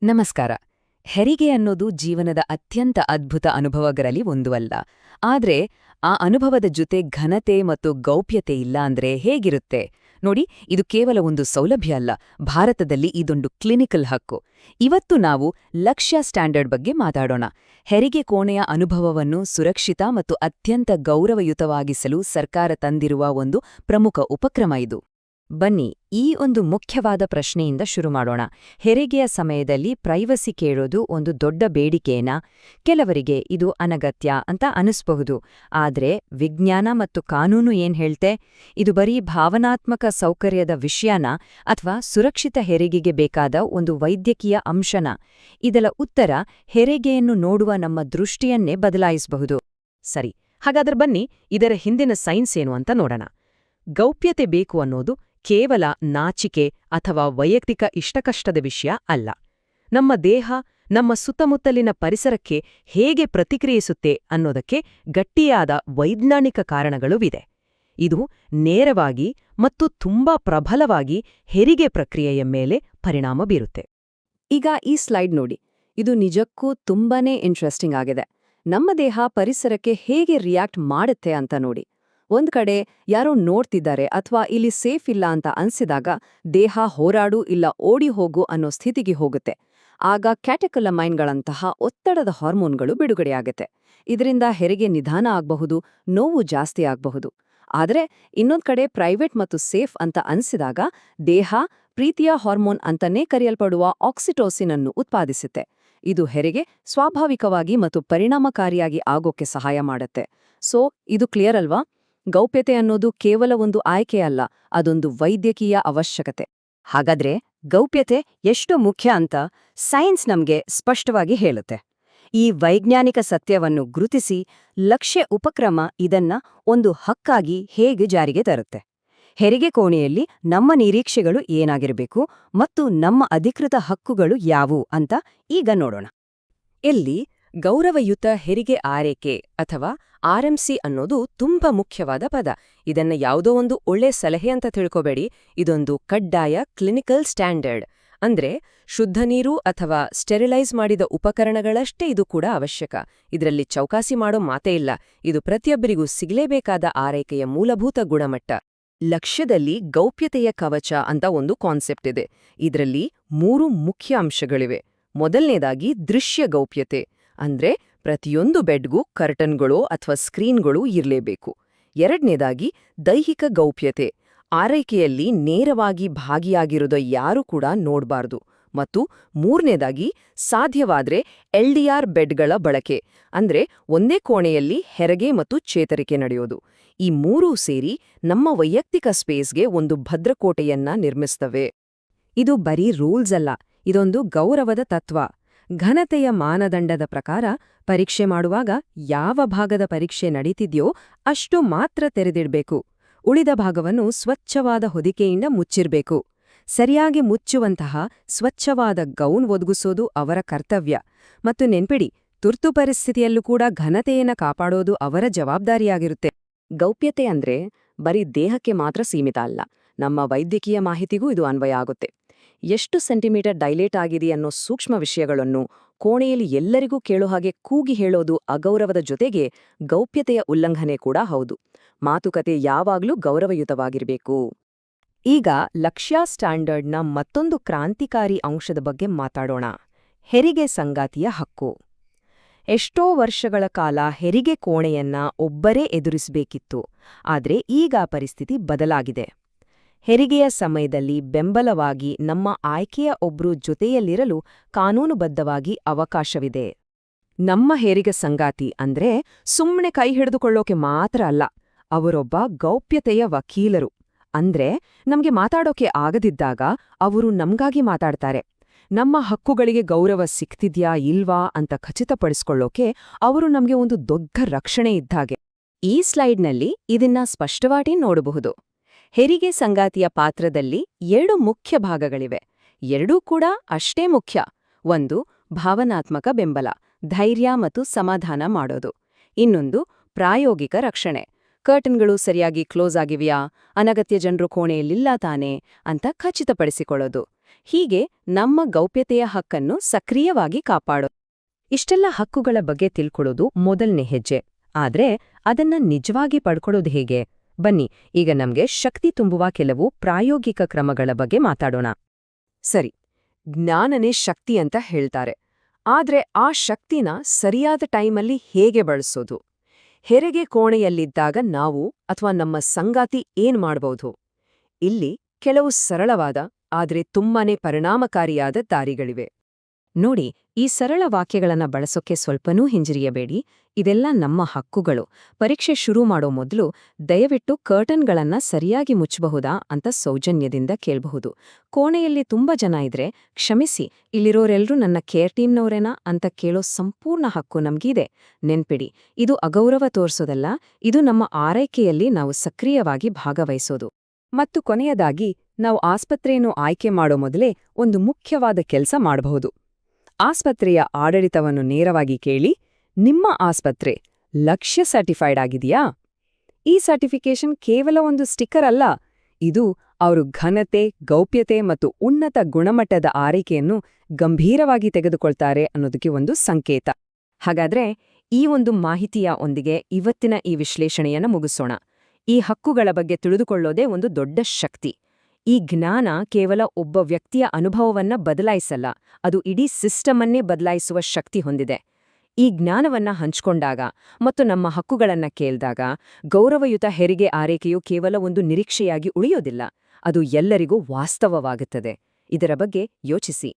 ನಮಸ್ಕಾರ. ಹೆರಿಗೆ ಅನ್ನೋದು ಜೀವನದ ಅತ್ಯಂತ ಅದ್ಭುತ ಅನುಭವಗಳಲ್ಲಿ ಒಂದು ಅಲ್ಲ. ಆದ್ರೆ ಆ ಅನುಭವದ ಜೊತೆ ಘನತೆ ಮತ್ತು ಗೌಪ್ಯತೆ ಇಲ್ಲ ಅಂದ್ರೆ ಹೇಗಿರುತ್ತೆ? ನೋಡಿ, ಇದು ಕೇವಲ ಒಂದು ಸೌಲಭ್ಯ ಅಲ್ಲ. ಭಾರತದಲ್ಲಿ ಇದೊಂದು ಕ್ಲಿನಿಕಲ್ ಹಕ್ಕು. ಇವತ್ತು ನಾವು ಲಕ್ಷ್ಯ ಸ್ಟ್ಯಾಂಡರ್ಡ್ ಬಗ್ಗೆ ಮಾತಾಡೋಣ. ಹೆರಿಗೆ ಕೋಣೆಯ ಅನುಭವವನ್ನು ಸುರಕ್ಷಿತ ಮತ್ತು ಅತ್ಯಂತ ಗೌರವಯುತವಾಗಿಸಲು ಸರ್ಕಾರ ತಂದಿರುವ ಒಂದು ಪ್ರಮುಖ ಉಪಕ್ರಮ ಇದು. ಬನ್ನಿ, ಈ ಒಂದು ಮುಖ್ಯವಾದ ಪ್ರಶ್ನೆಯಿಂದ ಶುರು ಮಾಡೋಣ. ಹೆರಿಗೆಯ ಸಮಯದಲ್ಲಿ ಪ್ರೈವಸಿ ಕೇಳೋದು ಒಂದು ದೊಡ್ಡ ಬೇಡಿಕೆನಾ? ಕೆಲವರಿಗೆ ಇದು ಅನಗತ್ಯ ಅಂತ ಅನಿಸ್ಬಹುದು. ಆದ್ರೆ ವಿಜ್ಞಾನ ಮತ್ತು ಕಾನೂನು ಏನ್ ಹೇಳ್ತೆ? ಇದು ಬರೀ ಭಾವನಾತ್ಮಕ ಸೌಕರ್ಯದ ವಿಷಯನಾ ಅಥವಾ ಸುರಕ್ಷಿತ ಹೆರಿಗೆಗೆ ಬೇಕಾದ ಒಂದು ವೈದ್ಯಕೀಯ ಅಂಶನಾ? ಇದರ ಉತ್ತರ ಹೆರಿಗೆಯನ್ನು ನೋಡುವ ನಮ್ಮ ದೃಷ್ಟಿಯನ್ನೇ ಬದಲಾಯಿಸಬಹುದು. ಸರಿ, ಹಾಗಾದ್ರೆ ಬನ್ನಿ ಇದರ ಹಿಂದಿನ ಸೈನ್ಸ್ ಏನು ಅಂತ ನೋಡೋಣ. ಗೌಪ್ಯತೆ ಬೇಕು ಅನ್ನೋದು ಕೇವಲ ನಾಚಿಕೆ ಅಥವಾ ವೈಯಕ್ತಿಕ ಇಷ್ಟಕಷ್ಟದ ವಿಷಯ ಅಲ್ಲ. ನಮ್ಮ ದೇಹ ನಮ್ಮ ಸುತ್ತಮುತ್ತಲಿನ ಪರಿಸರಕ್ಕೆ ಹೇಗೆ ಪ್ರತಿಕ್ರಿಯಿಸುತ್ತೆ ಅನ್ನೋದಕ್ಕೆ ಗಟ್ಟಿಯಾದ ವೈಜ್ಞಾನಿಕ ಕಾರಣಗಳೂ ಇದೆ. ಇದು ನೇರವಾಗಿ ಮತ್ತು ತುಂಬಾ ಪ್ರಬಲವಾಗಿ ಹೆರಿಗೆ ಪ್ರಕ್ರಿಯೆಯ ಮೇಲೆ ಪರಿಣಾಮ ಬೀರುತ್ತೆ. ಈಗ ಈ ಸ್ಲೈಡ್ ನೋಡಿ. ಇದು ನಿಜಕ್ಕೂ ತುಂಬಾನೇ ಇಂಟ್ರೆಸ್ಟಿಂಗ್ ಆಗಿದೆ. ನಮ್ಮ ದೇಹ ಪರಿಸರಕ್ಕೆ ಹೇಗೆ ರಿಯಾಕ್ಟ್ ಮಾಡುತ್ತೆ ಅಂತ ನೋಡಿ. ಒಂದ್ ಕಡೆ ಯಾರೋ ನೋಡ್ತಿದ್ದಾರೆ ಅಥವಾ ಇಲ್ಲಿ ಸೇಫ್ ಇಲ್ಲ ಅಂತ ಅನ್ಸಿದಾಗ ದೇಹ ಹೋರಾಡು ಇಲ್ಲ ಓಡಿ ಹೋಗು ಅನ್ನೋ ಸ್ಥಿತಿಗೆ ಹೋಗುತ್ತೆ. ಆಗ ಕ್ಯಾಟೆಕೊಲಮೈನ್ಗಳಂತಹ ಒತ್ತಡದ ಹಾರ್ಮೋನ್ಗಳು ಬಿಡುಗಡೆಯಾಗುತ್ತೆ. ಇದರಿಂದ ಹೆರಿಗೆ ನಿಧಾನ ಆಗಬಹುದು, ನೋವು ಜಾಸ್ತಿ ಆಗಬಹುದು. ಆದರೆ ಇನ್ನೊಂದ್ ಕಡೆ ಪ್ರೈವೇಟ್ ಮತ್ತು ಸೇಫ್ ಅಂತ ಅನ್ಸಿದಾಗ ದೇಹ ಪ್ರೀತಿಯ ಹಾರ್ಮೋನ್ ಅಂತಾನೇ ಕರೆಯಲ್ಪಡುವ ಆಕ್ಸಿಟೋಸಿನ್ ಅನ್ನು ಉತ್ಪಾದಿಸುತ್ತೆ. ಇದು ಹೆರಿಗೆ ಸ್ವಾಭಾವಿಕವಾಗಿ ಮತ್ತು ಪರಿಣಾಮಕಾರಿಯಾಗಿ ಆಗೋಕ್ಕೆ ಸಹಾಯ ಮಾಡುತ್ತೆ. ಸೊ ಇದು ಕ್ಲಿಯರ್ ಅಲ್ವಾ? ಗೌಪ್ಯತೆ ಅನ್ನೋದು ಕೇವಲ ಒಂದು ಆಯ್ಕೆಯಲ್ಲ, ಅದೊಂದು ವೈದ್ಯಕೀಯ ಅವಶ್ಯಕತೆ. ಹಾಗಾದ್ರೆ ಗೌಪ್ಯತೆ ಎಷ್ಟು ಮುಖ್ಯ ಅಂತ ಸೈನ್ಸ್ ನಮ್ಗೆ ಸ್ಪಷ್ಟವಾಗಿ ಹೇಳುತ್ತೆ. ಈ ವೈಜ್ಞಾನಿಕ ಸತ್ಯವನ್ನು ಗುರುತಿಸಿ ಲಕ್ಷ್ಯ ಉಪಕ್ರಮ ಇದನ್ನ ಒಂದು ಹಕ್ಕಾಗಿ ಹೇಗೆ ಜಾರಿಗೆ ತರುತ್ತೆ? ಹೆರಿಗೆ ಕೋಣೆಯಲ್ಲಿ ನಮ್ಮ ನಿರೀಕ್ಷೆಗಳು ಏನಾಗಿರಬೇಕು ಮತ್ತು ನಮ್ಮ ಅಧಿಕೃತ ಹಕ್ಕುಗಳು ಯಾವುವು ಅಂತ ಈಗ ನೋಡೋಣ. ಇಲ್ಲಿ ಗೌರವಯುತ ಹೆರಿಗೆ ಆರೈಕೆ ಅಥವಾ ಆರ್ಎಂಸಿ ಅನ್ನೋದು ತುಂಬಾ ಮುಖ್ಯವಾದ ಪದ. ಇದನ್ನ ಯಾವುದೋ ಒಂದು ಒಳ್ಳೆ ಸಲಹೆ ಅಂತ ತಿಳ್ಕೋಬೇಡಿ. ಇದೊಂದು ಕಡ್ಡಾಯ ಕ್ಲಿನಿಕಲ್ ಸ್ಟ್ಯಾಂಡರ್ಡ್. ಅಂದ್ರೆ ಶುದ್ಧ ನೀರು ಅಥವಾ ಸ್ಟೆರಿಲೈಸ್ ಮಾಡಿದ ಉಪಕರಣಗಳಷ್ಟೇ ಇದು ಕೂಡ ಅವಶ್ಯಕ. ಇದರಲ್ಲಿ ಚೌಕಾಸಿ ಮಾಡೋ ಮಾತೇ ಇಲ್ಲ. ಇದು ಪ್ರತಿಯೊಬ್ಬರಿಗೂ ಸಿಗಲೇಬೇಕಾದ ಆರೈಕೆಯ ಮೂಲಭೂತ ಗುಣಮಟ್ಟ. ಲಕ್ಷ್ಯದಲ್ಲಿ ಗೌಪ್ಯತೆಯ ಕವಚ ಅಂತ ಒಂದು ಕಾನ್ಸೆಪ್ಟ್ ಇದೆ. ಇದರಲ್ಲಿ 3 ಮುಖ್ಯ ಅಂಶಗಳಿವೆ. ಮೊದಲನೇದಾಗಿ ದೃಶ್ಯ ಗೌಪ್ಯತೆ. ಅಂದ್ರೆ ಪ್ರತಿಯೊಂದು ಬೆಡ್ಗೂ ಕರ್ಟನ್ಗಳೋ ಅಥವಾ ಸ್ಕ್ರೀನ್ಗಳೂ ಇರಲೇಬೇಕು. ಎರಡನೇದಾಗಿ ದೈಹಿಕ ಗೌಪ್ಯತೆ. ಆರೈಕೆಯಲ್ಲಿ ನೇರವಾಗಿ ಭಾಗಿಯಾಗಿರೋದು ಯಾರೂ ಕೂಡ ನೋಡಬಾರ್ದು. ಮತ್ತು ಮೂರನೇದಾಗಿ ಸಾಧ್ಯವಾದ್ರೆ ಎಲ್ಡಿಆರ್ ಬೆಡ್ಗಳ ಬಳಕೆ. ಅಂದ್ರೆ ಒಂದೇ ಕೋಣೆಯಲ್ಲಿ ಹೆರಿಗೆ ಮತ್ತು ಚೇತರಿಕೆ ನಡೆಯೋದು. ಈ ಮೂರೂ ಸೇರಿ ನಮ್ಮ ವೈಯಕ್ತಿಕ ಸ್ಪೇಸ್ಗೆ ಒಂದು ಭದ್ರಕೋಟೆಯನ್ನ ನಿರ್ಮಿಸ್ತವೆ. ಇದು ಬರೀ ರೂಲ್ಸ್ ಅಲ್ಲ, ಇದೊಂದು ಗೌರವದ ತತ್ವ. ಘನತೆಯ ಮಾನದಂಡದ ಪ್ರಕಾರ ಪರೀಕ್ಷೆ ಮಾಡುವಾಗ ಯಾವ ಭಾಗದ ಪರೀಕ್ಷೆ ನಡೀತಿದ್ಯೋ ಅಷ್ಟು ಮಾತ್ರ ತೆರೆದಿಡ್ಬೇಕು. ಉಳಿದ ಭಾಗವನ್ನು ಸ್ವಚ್ಛವಾದ ಹೊದಿಕೆಯಿಂದ ಮುಚ್ಚಿರ್ಬೇಕು. ಸರಿಯಾಗಿ ಮುಚ್ಚುವಂತಹ ಸ್ವಚ್ಛವಾದ ಗೌನ್ ಒದಗಿಸೋದು ಅವರ ಕರ್ತವ್ಯ. ಮತ್ತು ನೆನ್ಪಿಡಿ, ತುರ್ತು ಪರಿಸ್ಥಿತಿಯಲ್ಲೂ ಕೂಡ ಘನತೆಯನ್ನ ಕಾಪಾಡೋದು ಅವರ ಜವಾಬ್ದಾರಿಯಾಗಿರುತ್ತೆ. ಗೌಪ್ಯತೆ ಅಂದ್ರೆ ಬರೀ ದೇಹಕ್ಕೆ ಮಾತ್ರ ಸೀಮಿತ ಅಲ್ಲ, ನಮ್ಮ ವೈದ್ಯಕೀಯ ಮಾಹಿತಿಗೂ ಇದು ಅನ್ವಯ ಆಗುತ್ತೆ. ಎಷ್ಟು ಸೆಂಟಿಮೀಟರ್ ಡೈಲೇಟ್ ಆಗಿದೆ ಅನ್ನೋ ಸೂಕ್ಷ್ಮ ವಿಷಯಗಳನ್ನು ಕೋಣೆಯಲ್ಲಿ ಎಲ್ಲರಿಗೂ ಕೇಳೋ ಹಾಗೆ ಕೂಗಿ ಹೇಳೋದು ಅಗೌರವದ ಜೊತೆಗೆ ಗೌಪ್ಯತೆಯ ಉಲ್ಲಂಘನೆ ಕೂಡ ಹೌದು. ಮಾತುಕತೆ ಯಾವಾಗ್ಲೂ ಗೌರವಯುತವಾಗಿರಬೇಕು. ಈಗ ಲಕ್ಷ್ಯ ಸ್ಟ್ಯಾಂಡರ್ಡ್ನ ಮತ್ತೊಂದು ಕ್ರಾಂತಿಕಾರಿ ಅಂಶದ ಬಗ್ಗೆ ಮಾತಾಡೋಣ. ಹೆರಿಗೆ ಸಂಗಾತಿಯ ಹಕ್ಕು. ಎಷ್ಟೋ ವರ್ಷಗಳ ಕಾಲ ಹೆರಿಗೆ ಕೋಣೆಯನ್ನ ಒಬ್ಬರೇ ಎದುರಿಸಬೇಕಿತ್ತು. ಆದ್ರೆ ಈಗ ಪರಿಸ್ಥಿತಿ ಬದಲಾಗಿದೆ. ಹೆರಿಗೆಯ ಸಮಯದಲ್ಲಿ ಬೆಂಬಲವಾಗಿ ನಮ್ಮ ಆಯ್ಕೆಯ ಒಬ್ರು ಜೊತೆಯಲ್ಲಿರಲು ಕಾನೂನುಬದ್ಧವಾಗಿ ಅವಕಾಶವಿದೆ. ನಮ್ಮ ಹೆರಿಗೆ ಸಂಗಾತಿ ಅಂದ್ರೆ ಸುಮ್ಮನೆ ಕೈ ಹಿಡಿದುಕೊಳ್ಳೋಕೆ ಮಾತ್ರ ಅಲ್ಲ, ಅವರೊಬ್ಬ ಗೌಪ್ಯತೆಯ ವಕೀಲರು. ಅಂದ್ರೆ ನಮ್ಗೆ ಮಾತಾಡೋಕೆ ಆಗದಿದ್ದಾಗ ಅವರು ನಮ್ಗಾಗಿ ಮಾತಾಡ್ತಾರೆ. ನಮ್ಮ ಹಕ್ಕುಗಳಿಗೆ ಗೌರವ ಸಿಗ್ತಿದ್ಯಾ ಇಲ್ವಾ ಅಂತ ಖಚಿತಪಡಿಸ್ಕೊಳ್ಳೋಕೆ ಅವರು ನಮ್ಗೆ ಒಂದು ದೊಡ್ಡ ರಕ್ಷಣೆ ಇದ್ದಾಗೆ. ಈ ಸ್ಲೈಡ್ನಲ್ಲಿ ಇದನ್ನ ಸ್ಪಷ್ಟವಾಗಿ ನೋಡಬಹುದು. ಹೆರಿಗೆ ಸಂಗಾತಿಯ ಪಾತ್ರದಲ್ಲಿ 2 ಮುಖ್ಯ ಭಾಗಗಳಿವೆ. ಎರಡೂ ಕೂಡ ಅಷ್ಟೇ ಮುಖ್ಯ. ಒಂದು ಭಾವನಾತ್ಮಕ ಬೆಂಬಲ, ಧೈರ್ಯ ಮತ್ತು ಸಮಾಧಾನ ಮಾಡೋದು. ಇನ್ನೊಂದು ಪ್ರಾಯೋಗಿಕ ರಕ್ಷಣೆ, ಕರ್ಟನ್ಗಳು ಸರಿಯಾಗಿ ಕ್ಲೋಸ್ ಆಗಿವೆಯಾ, ಅನಗತ್ಯ ಜನರು ಕೋಣೆಯಲ್ಲಿಲ್ಲ ತಾನೆ ಅಂತ ಖಚಿತಪಡಿಸಿಕೊಳ್ಳೋದು. ಹೀಗೆ ನಮ್ಮ ಗೌಪ್ಯತೆಯ ಹಕ್ಕನ್ನು ಸಕ್ರಿಯವಾಗಿ ಕಾಪಾಡೋದು. ಇಷ್ಟೆಲ್ಲ ಹಕ್ಕುಗಳ ಬಗ್ಗೆ ತಿಳ್ಕೊಳ್ಳೋದು ಮೊದಲನೇ ಹೆಜ್ಜೆ. ಆದ್ರೆ ಅದನ್ನ ನಿಜವಾಗಿ ಪಡ್ಕೊಳ್ಳೋದು ಹೇಗೆ? ಬನ್ನಿ, ಈಗ ನಮ್ಗೆ ಶಕ್ತಿ ತುಂಬುವ ಕೆಲವು ಪ್ರಾಯೋಗಿಕ ಕ್ರಮಗಳ ಬಗ್ಗೆ ಮಾತಾಡೋಣ. ಸರಿ, ಜ್ಞಾನನೇ ಶಕ್ತಿ ಅಂತ ಹೇಳ್ತಾರೆ. ಆದ್ರೆ ಆ ಶಕ್ತಿನ ಸರಿಯಾದ ಟೈಮಲ್ಲಿ ಹೇಗೆ ಬಳಸೋದು? ಹೆರಿಗೆ ಕೋಣೆಯಲ್ಲಿದ್ದಾಗ ನಾವು ಅಥವಾ ನಮ್ಮ ಸಂಗಾತಿ ಏನ್ ಮಾಡ್ಬೋದು? ಇಲ್ಲಿ ಕೆಲವು ಸರಳವಾದ ಆದ್ರೆ ತುಂಬಾನೇ ಪರಿಣಾಮಕಾರಿಯಾದ ದಾರಿಗಳಿವೆ. ನೋಡಿ, ಈ ಸರಳ ವಾಕ್ಯಗಳನ್ನ ಬಳಸೋಕೆ ಸ್ವಲ್ಪನೂ ಹಿಂಜರಿಯಬೇಡಿ. ಇದೆಲ್ಲ ನಮ್ಮ ಹಕ್ಕುಗಳು. ಪರೀಕ್ಷೆ ಶುರು ಮಾಡೋ ಮೊದಲು ದಯವಿಟ್ಟು ಕರ್ಟನ್ಗಳನ್ನ ಸರಿಯಾಗಿ ಮುಚ್ಚಬಹುದಾ ಅಂತ ಸೌಜನ್ಯದಿಂದ ಕೇಳಬಹುದು. ಕೋಣೆಯಲ್ಲಿ ತುಂಬಾ ಜನ ಇದ್ರೆ, ಕ್ಷಮಿಸಿ, ಇಲ್ಲಿರೋರೆಲ್ರೂ ನನ್ನ ಕೇರ್ ಟೀಮ್ನವರೇನಾ ಅಂತ ಕೇಳೋ ಸಂಪೂರ್ಣ ಹಕ್ಕು ನಮ್ಗಿದೆ. ನೆನ್ಪಿಡಿ, ಇದು ಅಗೌರವ ತೋರ್ಸೋದಲ್ಲ, ಇದು ನಮ್ಮ ಆರೈಕೆಯಲ್ಲಿ ನಾವು ಸಕ್ರಿಯವಾಗಿ ಭಾಗವಹಿಸೋದು. ಮತ್ತು ಕೊನೆಯದಾಗಿ, ನಾವು ಆಸ್ಪತ್ರೆಯನ್ನು ಆಯ್ಕೆ ಮಾಡೋ ಮೊದಲೇ ಒಂದು ಮುಖ್ಯವಾದ ಕೆಲಸ ಮಾಡಬಹುದು. ಆಸ್ಪತ್ರೆಯ ಆಡಳಿತವನ್ನು ನೇರವಾಗಿ ಕೇಳಿ, ನಿಮ್ಮ ಆಸ್ಪತ್ರೆ ಲಕ್ಷ್ಯ ಸರ್ಟಿಫೈಡ್ ಆಗಿದೆಯಾ? ಈ ಸರ್ಟಿಫಿಕೇಶನ್ ಕೇವಲ ಒಂದು ಸ್ಟಿಕ್ಕರ್ ಅಲ್ಲ, ಇದು ಅವರು ಘನತೆ, ಗೌಪ್ಯತೆ ಮತ್ತು ಉನ್ನತ ಗುಣಮಟ್ಟದ ಆರೈಕೆಯನ್ನು ಗಂಭೀರವಾಗಿ ತೆಗೆದುಕೊಳ್ತಾರೆ ಅನ್ನೋದಕ್ಕೆ ಒಂದು ಸಂಕೇತ. ಹಾಗಾದ್ರೆ ಈ ಒಂದು ಮಾಹಿತಿಯ ಒಂದಿಗೆ ಇವತ್ತಿನ ಈ ವಿಶ್ಲೇಷಣೆಯನ್ನು ಮುಗಿಸೋಣ. ಈ ಹಕ್ಕುಗಳ ಬಗ್ಗೆ ತಿಳಿದುಕೊಳ್ಳೋದೇ ಒಂದು ದೊಡ್ಡ ಶಕ್ತಿ. ಈ ಜ್ಞಾನ ಕೇವಲ ಒಬ್ಬ ವ್ಯಕ್ತಿಯ ಅನುಭವವನ್ನ ಬದಲಾಯಿಸಲ್ಲ, ಅದು ಇಡೀ ಸಿಸ್ಟಮನ್ನೇ ಬದಲಾಯಿಸುವ ಶಕ್ತಿ ಹೊಂದಿದೆ. ಈ ಜ್ಞಾನವನ್ನ ಹಂಚ್ಕೊಂಡಾಗ ಮತ್ತು ನಮ್ಮ ಹಕ್ಕುಗಳನ್ನ ಕೇಳ್ದಾಗ, ಗೌರವಯುತ ಹೆರಿಗೆ ಆರೈಕೆಯು ಕೇವಲ ಒಂದು ನಿರೀಕ್ಷೆಯಾಗಿ ಉಳಿಯೋದಿಲ್ಲ, ಅದು ಎಲ್ಲರಿಗೂ ವಾಸ್ತವವಾಗುತ್ತದೆ. ಇದರ ಬಗ್ಗೆ ಯೋಚಿಸಿ.